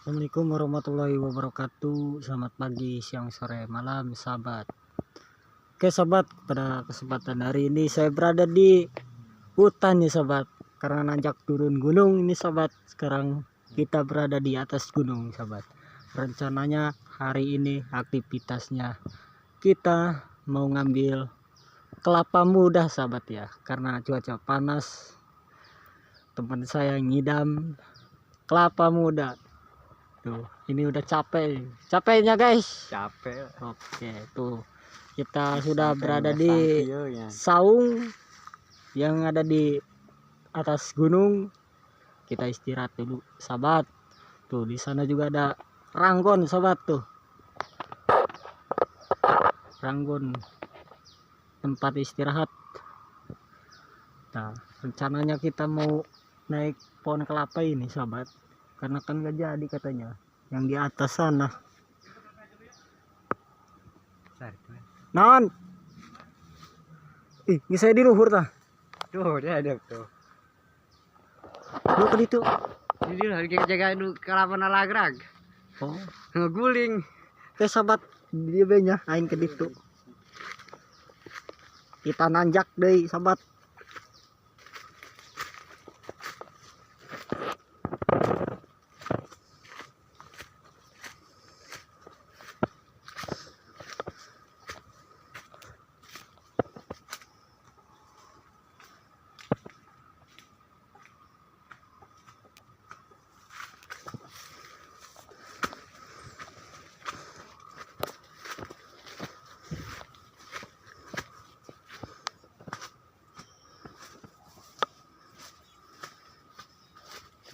Assalamualaikum warahmatullahi wabarakatuh. Selamat pagi, siang, sore, malam, sahabat. Oke sahabat, pada kesempatan hari ini saya berada di hutan ya sahabat, karena nanjak turun gunung ini sahabat. Sekarang kita berada di atas gunung sahabat. Rencananya hari ini aktivitasnya kita mau ngambil kelapa muda sahabat ya, karena cuaca panas. Teman saya ngidam kelapa muda. Tuh, ini udah capeknya guys. Capek. Oke, tuh kita sudah berada di saung yang ada di atas gunung. Kita istirahat dulu, sahabat. Tuh, di sana juga ada ranggon, sahabat tuh. Ranggon tempat istirahat. Nah, rencananya kita mau naik pohon kelapa ini, sahabat. Karena kan gak jadi katanya yang di atas sana. Non. Ih, bisa di luhur tah. Tuh, dia ada tuh. Lu ke itu. Jadi lagi jaga kelapa nalagrag. Oh, Ngeguling. sahabat, dia banyak aing ke ditu. Kita nanjak deui, sahabat.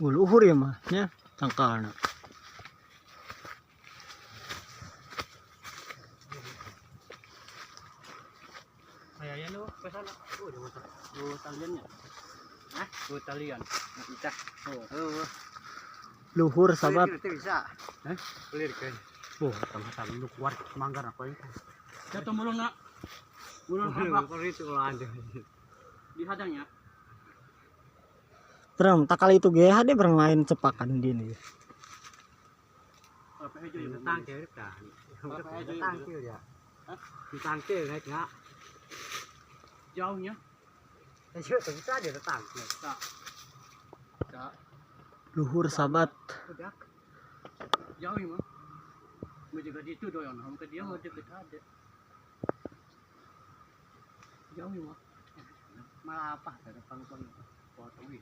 Luhur ya mah nya tangkalna. Ayahnya lu ke sana. Taliannya. Hah? Talian. Nah, bisa. Oh. Luhur sahabat. Itu bisa. Hah? Clear kan. Oh, sama-sama lu keluar manggar apa itu? Jatuh mulun nak. Mulun apa itu ada. Dihadangnya. Terang tak kali itu GH dia bermain cepakan gini. Apa aja ya tangkil kan. Apa aja tangkil ya. Hah? Ditangkil naik enggak? Jauhnya. Ayo bisa dia tangkil. Enggak. Enggak. Luhur sahabat. Jauh mah. Mau juga di itu doyan, mau ke dia mau deket ada. Jauh mah. Malah apa? Ada pang-pang potong iya.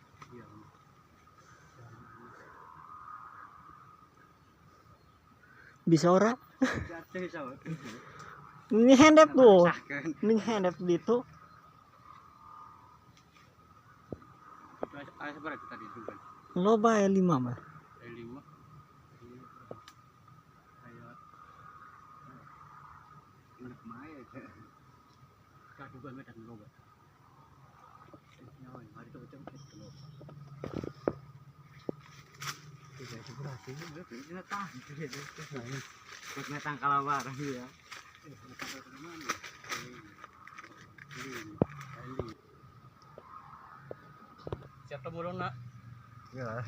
Bisa ora? Jatuh sahabat. Ini handap tuh. Ini handap gitu. Ayah seberapa tadi itu kan? Loba ya 5 mah. 5. Kayak anak maya aja. Kak juga medan loba. Nyawa hari itu macam itu loba. Tidak seberapa ini dia tahan dia. Buat metang kalawar ya. Siapa burung nak? Ya.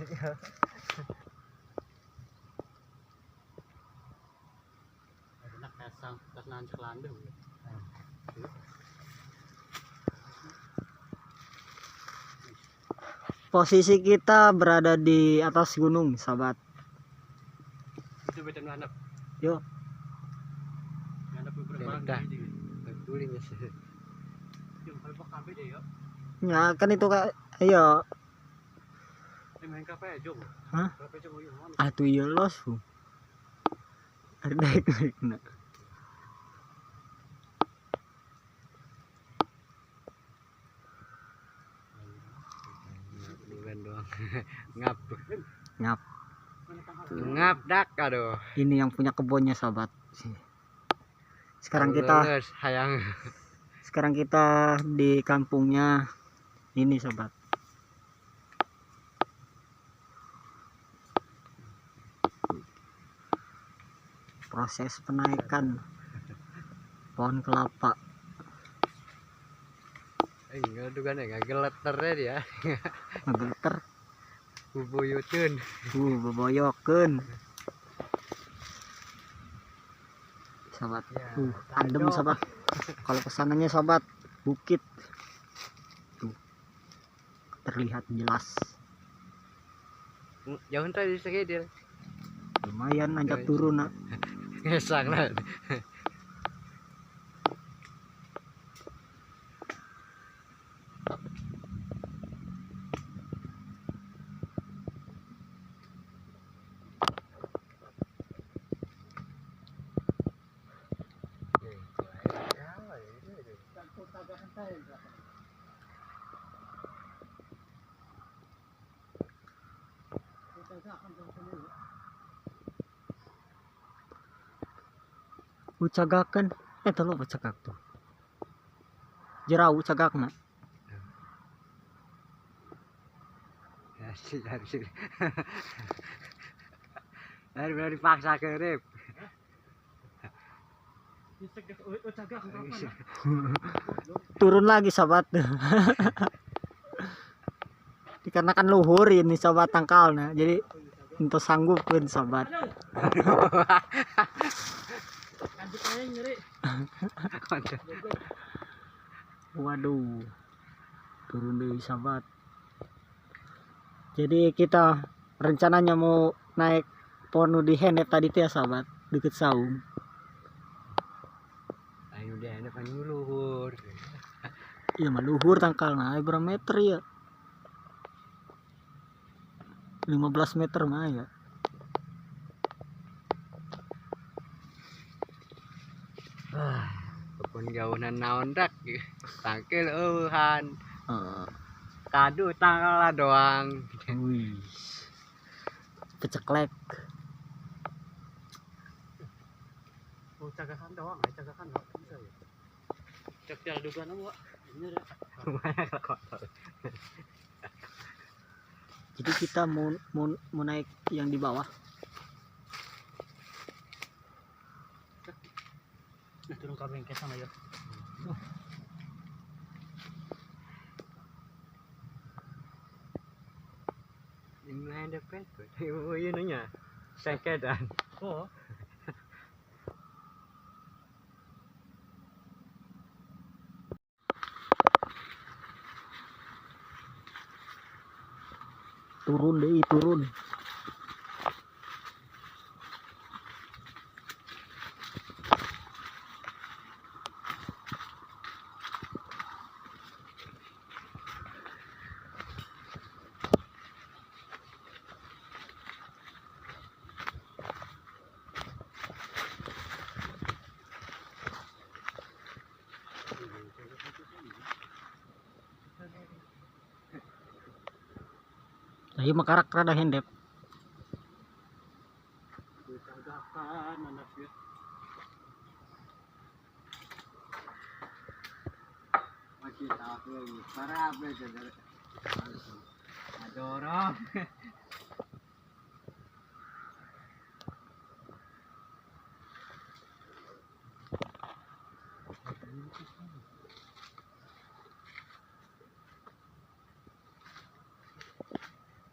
Nak kasang, kasan celandu. Posisi kita berada di atas gunung, sahabat. Itu beda anak. Yuk. Anak beberapa guling ya sih. Yang kalau pakai kafe deh ya. Ya kan itu kak, ayo. Main kafe aja. Hah? Kafe aja mau mana? Atuh ya los. Ada naik nak. Ngap. Ngap. Ngap dak aduh. Ini yang punya kebunnya sahabat. Sekarang kita sayang. Sekarang kita di kampungnya ini sahabat. Proses penaikan pohon kelapa. Enggak dugaan enggak geleternya dia. Ngegeleter. Bubuyuteun. Beboyokeun. sobat. Ya, Adem sobat. Kalau kesananya sobat, bukit tuh terlihat jelas. Jauh tadi sekedil. Lumayan nanjak turun nak. Ngesak lah. Ucagakan telo cagak tuh. Jerau cagak nak. Asik. Dari dipaksa ke Rip. Turun lagi sobat. Dikarenakan luhur ini sobat tangkalnya, jadi untuk sanggupin sobat. Waduh, turun deh sobat. Jadi kita rencananya mau naik pohon di Henep tadi tuh ya sobat, deket saung. Ayo deh, ada kan luhur. Iya mah luhur tangkalnya, berapa meter ya? 15 meter mah ya. Pun jauhan naon dak. Tangkil euhan. Kadu tanggal lah doang. Wih. Keceklek. Oh, cagakan doang, cagakan enggak bisa ya. Cek dugaan apa? Bener ya. Lumayan kotor. Jadi kita mau naik yang di bawah. Nah, turun ke bengkel sama ya. Ini main depan tuh. Oh, iya nanya. Sengkedan. Oh. Turun deh, turun. Ayo makarak rada hendep. Cagakan anak ya. Masih tahu lagi. Para apa saudara? Adorong.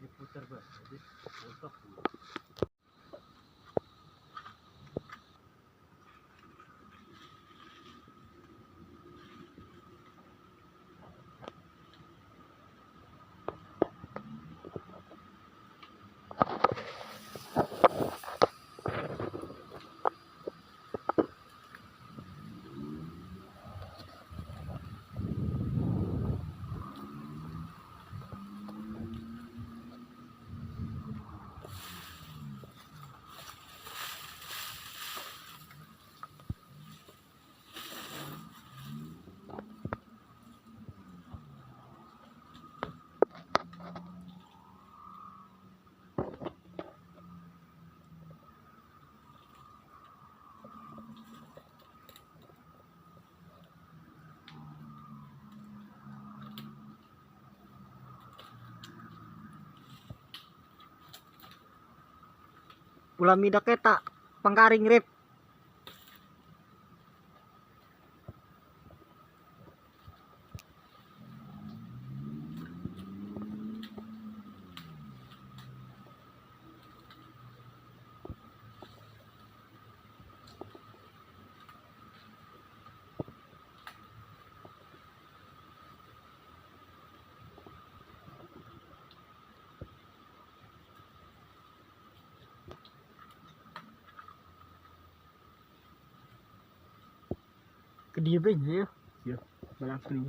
Diputar bah, jadi fotok. Ulah midak eta pangkaring Rip. Ke dia ya. Ya, balang kuning.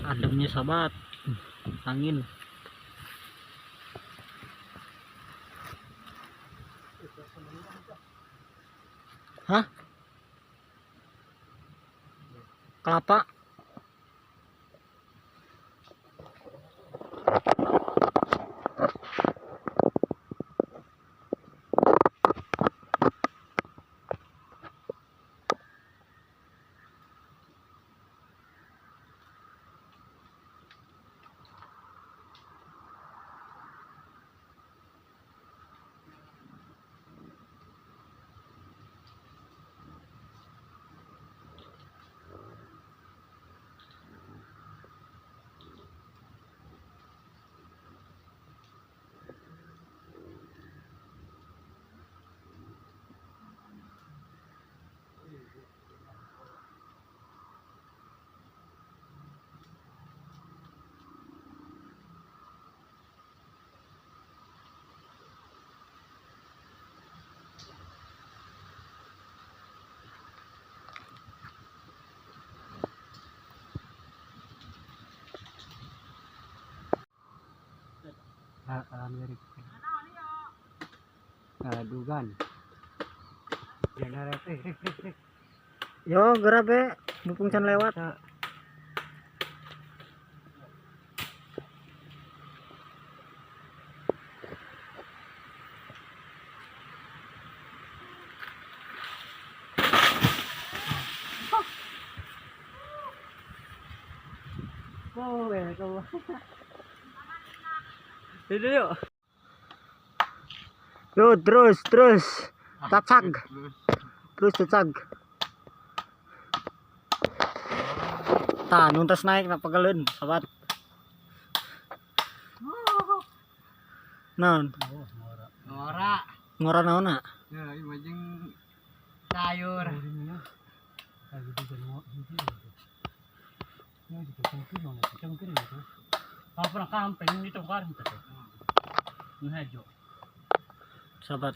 Ademnya sahabat, angin. Hah? Kelapa? Mirip. Dugan. Jangan Yo, gerak be, mumpung can lewat. Yuk. Yo, terus. Cacag. Terus cacag. Tah, nuntas naik na pagaleun, sahabat. Naon? Ngora naon na? Ya, imajing sayur. Pernah camping dito kan gitu. Ngehajo. Sahabat.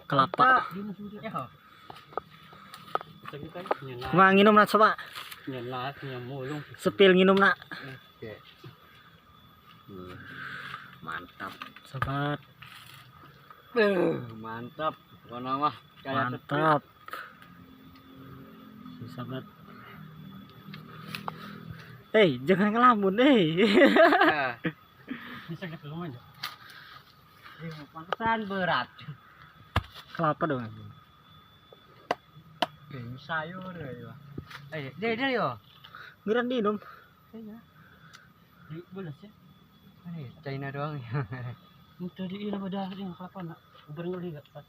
Kelapa. Nggak nginum nak coba. Sepil nginum nak. Mantap. Sahabat. Mantap. Kono mah Mantap. Sahabat. Jangan ngelamun, Bisa gitu aja. Pantesan berat. Kelapa dong. Ini sayur ya. Dia yo. Ngiran dinum. Di belas ya. China doang ya. Itu di ina pada yang kelapa nak. Berngeli enggak, Pak?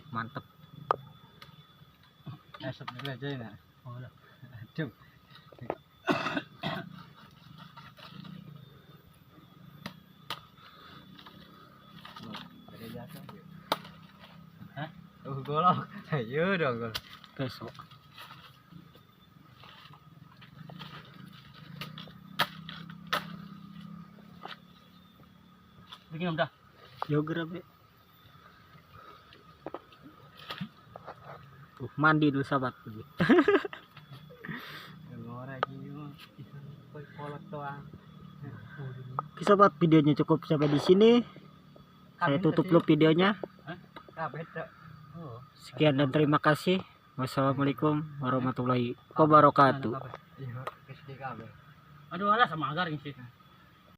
Mantap. Asap dulu aja ya. Oh, udah. Aduh. Hah? Golok. Ayo dong golok. besok. Bikin udah. Yo grabe. Mandi dulu sahabat. Ngora gitu. Kolot doang. Oke sahabat, videonya cukup sampai di sini. Saya tutup dulu videonya. Sekian dan terima kasih. Wassalamualaikum warahmatullahi wabarakatuh. Aduh, alah sama agar ini sih.